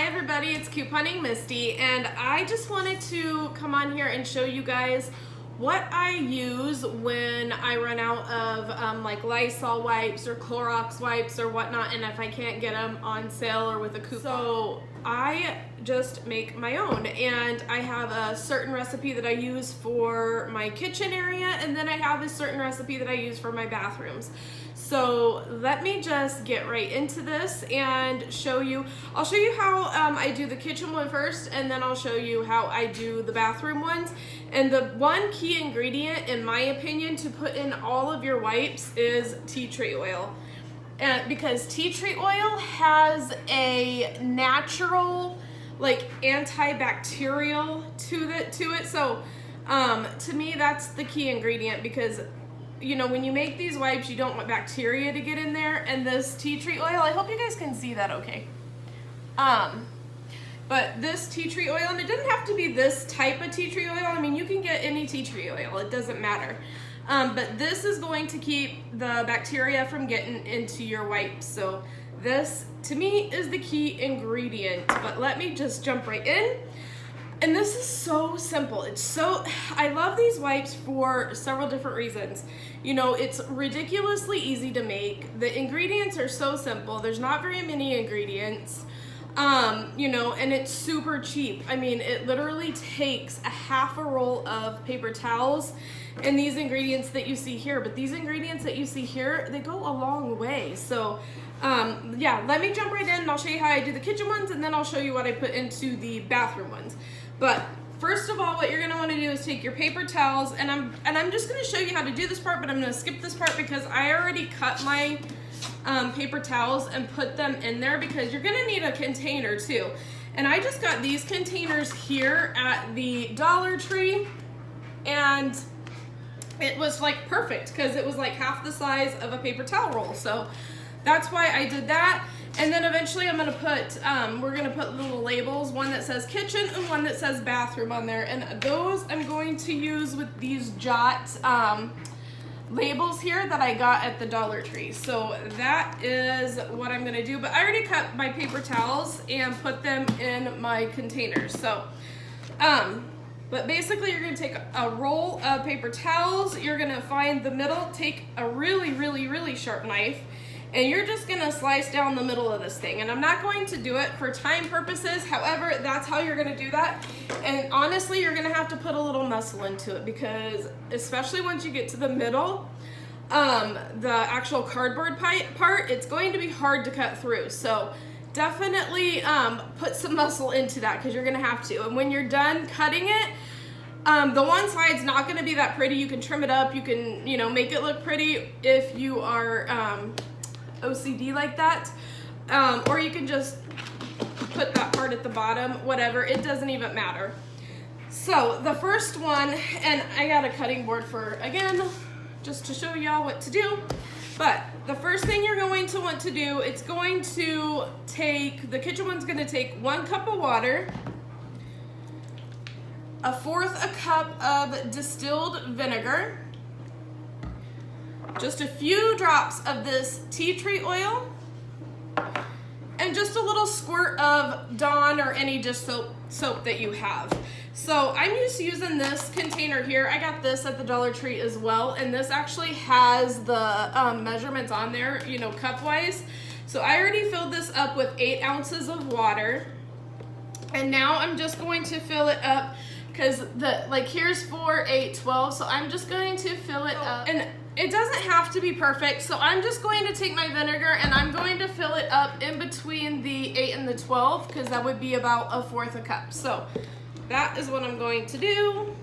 everybody, it's Couponing Misty, and I just wanted to come on here and show you guys what I use when I run out of like Lysol wipes or Clorox wipes or whatnot, and if I can't get them on sale or with a coupon. So I just make my own, and I have a certain recipe that I use for my kitchen area, and then I have a certain recipe that I use for my bathrooms. So let me just get right into this and show you. I'll show you how I do the kitchen one first, and then I'll show you how I do the bathroom ones. And the one key ingredient, in my opinion, to put in all of your wipes is tea tree oil. Because tea tree oil has a natural, like, antibacterial to it. So to me, that's the key ingredient, because you know, when you make these wipes, you don't want bacteria to get in there. And this tea tree oil, I hope you guys can see that okay. But this tea tree oil, and it doesn't have to be this type of tea tree oil. I mean, you can get any tea tree oil, it doesn't matter. But this is going to keep the bacteria from getting into your wipes. So this, to me, is the key ingredient. But let me just jump right in. And this is so simple. I love these wipes for several different reasons. You know, it's ridiculously easy to make. The ingredients are so simple. There's not very many ingredients. You know, and it's super cheap. I mean, it literally takes a half a roll of paper towels and these ingredients that you see here. But these ingredients that you see here, they go a long way. So yeah, let me jump right in and I'll show you how I do the kitchen ones, and then I'll show you what I put into the bathroom ones. But first of all, what you're gonna wanna do is take your paper towels, and I'm just gonna show you how to do this part, but I'm gonna skip this part because I already cut my paper towels and put them in there, because you're gonna need a container too. And I just got these containers here at the Dollar Tree, and it was like perfect because it was like half the size of a paper towel roll. So that's why I did that. And then eventually I'm gonna put, we're gonna put little labels, one that says kitchen and one that says bathroom on there. And those I'm going to use with these Jot labels here that I got at the Dollar Tree. So that is what I'm gonna do. But I already cut my paper towels and put them in my containers. So, but basically you're gonna take a roll of paper towels, you're gonna find the middle, take a really, really, really sharp knife, and you're just gonna slice down the middle of this thing. And I'm not going to do it for time purposes, however, that's how you're gonna do that. And honestly, you're gonna have to put a little muscle into it, because especially once you get to the middle, the actual cardboard part, it's going to be hard to cut through. So definitely put some muscle into that, because you're gonna have to. And when you're done cutting it, the one side's not gonna be that pretty. You can trim it up, you can, you know, make it look pretty if you are OCD like that, or you can just put that part at the bottom, whatever, it doesn't even matter. So the first one, and I got a cutting board for, again, just to show y'all what to do, but the first thing you're going to want to do, it's going to take, the kitchen one's going to take 1 cup of water, 1/4 cup of distilled vinegar, just a few drops of this tea tree oil, and just a little squirt of Dawn or any dish soap that you have. So I'm just using this container here. I got this at the Dollar Tree as well, and this actually has the measurements on there, you know, cup wise. So I already filled this up with 8 ounces of water, and now I'm just going to fill it up, because here's 4, 8, 12, so I'm just going to fill it up. And it doesn't have to be perfect, so I'm just going to take my vinegar and I'm going to fill it up in between the 8 and the 12, because that would be about 1/4 cup. So that is what I'm going to do.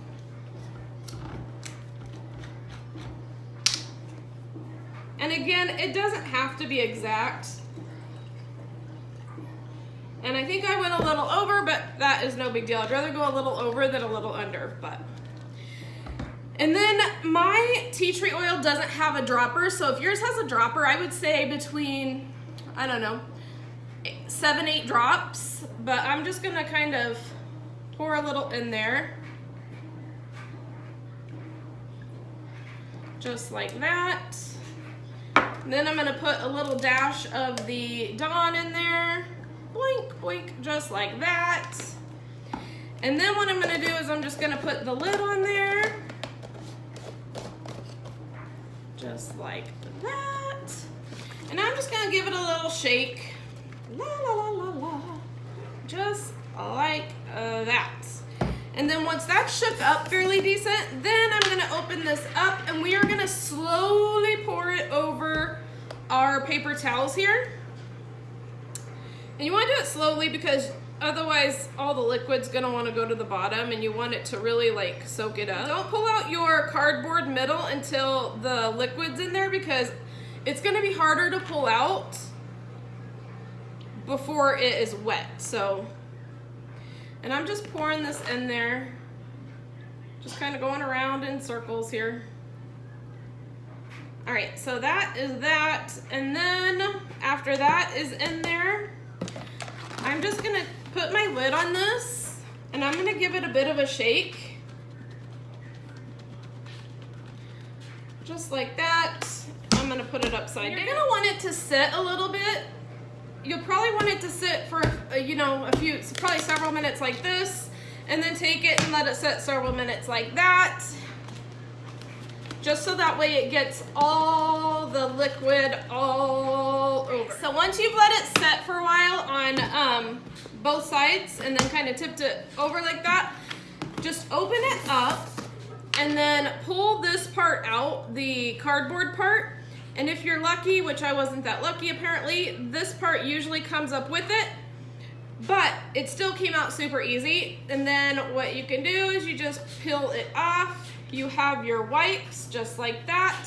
And again, it doesn't have to be exact. And I think I went a little over, but that is no big deal. I'd rather go a little over than a little under, but. And then my tea tree oil doesn't have a dropper, so if yours has a dropper, I would say between, I don't know, 7, 8 drops, but I'm just gonna kind of pour a little in there. Just like that. And then I'm gonna put a little dash of the Dawn in there. boink, boink, just like that. And then what I'm gonna do is I'm just gonna put the lid on there. Just like that. And I'm just gonna give it a little shake. La la la la la. Just like that. And then once that's shook up fairly decent, then I'm gonna open this up and we are gonna slowly pour it over our paper towels here. And you wanna do it slowly because otherwise all the liquid's gonna wanna go to the bottom and you want it to really like soak it up. Don't pull out your cardboard middle until the liquid's in there because it's gonna be harder to pull out before it is wet. So, and I'm just pouring this in there, just kind of going around in circles here. All right, so that is that. And then after that is in there, I'm just gonna put my lid on this and I'm gonna give it a bit of a shake. Just like that. I'm gonna put it upside down. You're gonna want it to sit a little bit. You'll probably want it to sit for, you know, probably several minutes like this, and then take it and let it sit several minutes like that. Just so that way it gets all the liquid all over. So once you've let it set for a while on both sides and then kind of tipped it over like that, just open it up and then pull this part out, the cardboard part. And if you're lucky, which I wasn't that lucky apparently, this part usually comes up with it, but it still came out super easy. And then what you can do is you just peel it off. You have your wipes just like that.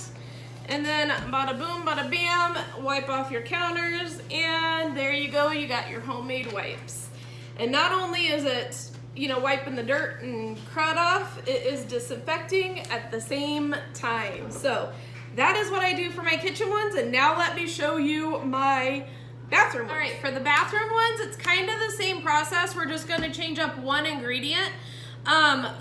And then bada boom, bada bam, wipe off your counters and there you go, you got your homemade wipes. And not only is it, you know, wiping the dirt and crud off, it is disinfecting at the same time. So that is what I do for my kitchen ones, and now let me show you my bathroom ones. All right, for the bathroom ones, it's kind of the same process. We're just gonna change up one ingredient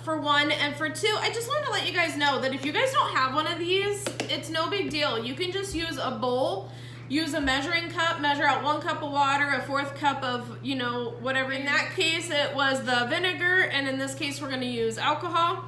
for one, and for two, I just wanted to let you guys know that if you guys don't have one of these, it's no big deal. You can just use a bowl, use a measuring cup, measure out 1 cup of water, a 1/4 cup of, you know, whatever. In that case, it was the vinegar, and in this case, we're gonna use alcohol.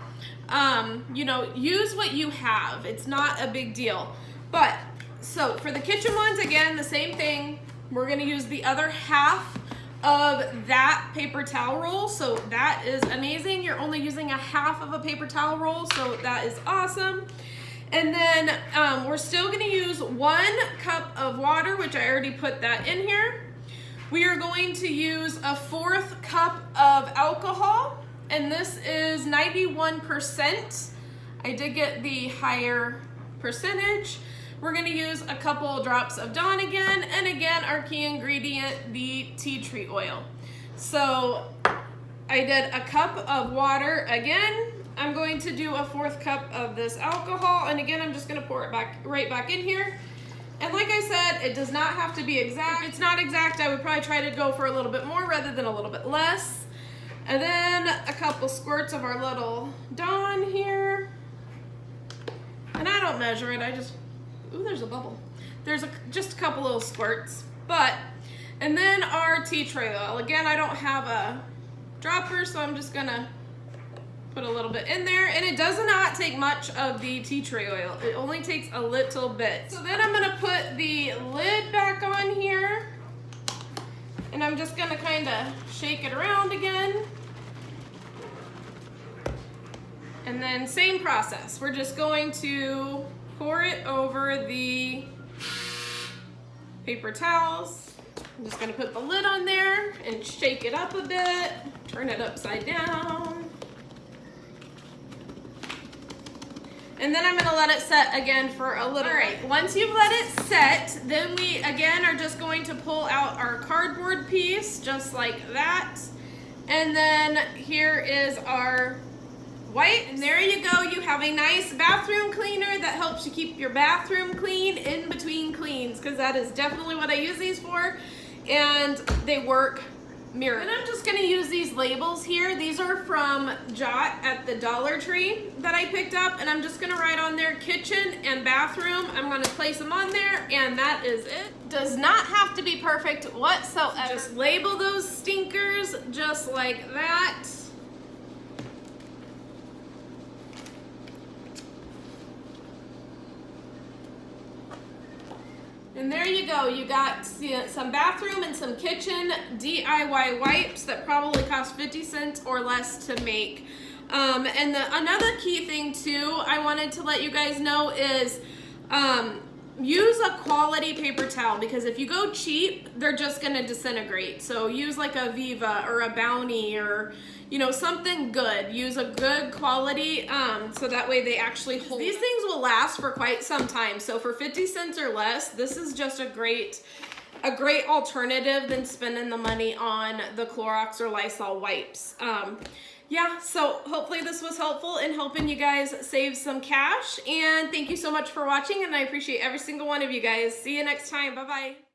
You know, use what you have. It's not a big deal. But, so for the kitchen ones, again, the same thing. We're gonna use the other half of that paper towel roll. So that is amazing. You're only using a half of a paper towel roll, so that is awesome. And then we're still gonna use 1 cup of water, which I already put that in here. We are going to use a 1/4 cup of alcohol. And this is 91%. I did get the higher percentage. We're gonna use a couple drops of Dawn again, and again, our key ingredient, the tea tree oil. So I did a cup of water again. I'm going to do a 1/4 cup of this alcohol, and again, I'm just gonna pour it right back in here. And like I said, it does not have to be exact. If it's not exact, I would probably try to go for a little bit more rather than a little bit less. And then a couple squirts of our little Dawn here. And I don't measure it, I just, ooh, there's a bubble. There's just a couple little squirts. And then our tea tree oil. Again, I don't have a dropper, so I'm just gonna put a little bit in there. And it does not take much of the tea tree oil. It only takes a little bit. So then I'm gonna put the lid back on here. And I'm just gonna kinda shake it around again. And then same process. We're just going to pour it over the paper towels. I'm just gonna put the lid on there and shake it up a bit, turn it upside down. And then I'm gonna let it set again for a little. All right, once you've let it set, then we again are just going to pull out our cardboard piece, just like that. And then here is our wipe. And there you go, you have a nice bathroom cleaner that helps you keep your bathroom clean in between cleans, because that is definitely what I use these for. And they work mirror. And I'm just gonna use these labels here. These are from Jot at the Dollar Tree that I picked up, and I'm just gonna write on there kitchen and bathroom. I'm gonna place them on there, and that is it. Does not have to be perfect whatsoever. Just label those stinkers just like that. And there you go. You got some bathroom and some kitchen DIY wipes that probably cost 50 cents or less to make. Another key thing too I wanted to let you guys know is use a quality paper towel, because if you go cheap, they're just gonna disintegrate. So use like a Viva or a Bounty or something good. Use a good quality so that way they actually hold. These things will last for quite some time. So for 50 cents or less, this is just a great alternative than spending the money on the Clorox or Lysol wipes. Yeah, so hopefully this was helpful in helping you guys save some cash. And thank you so much for watching, and I appreciate every single one of you guys. See you next time. Bye-bye.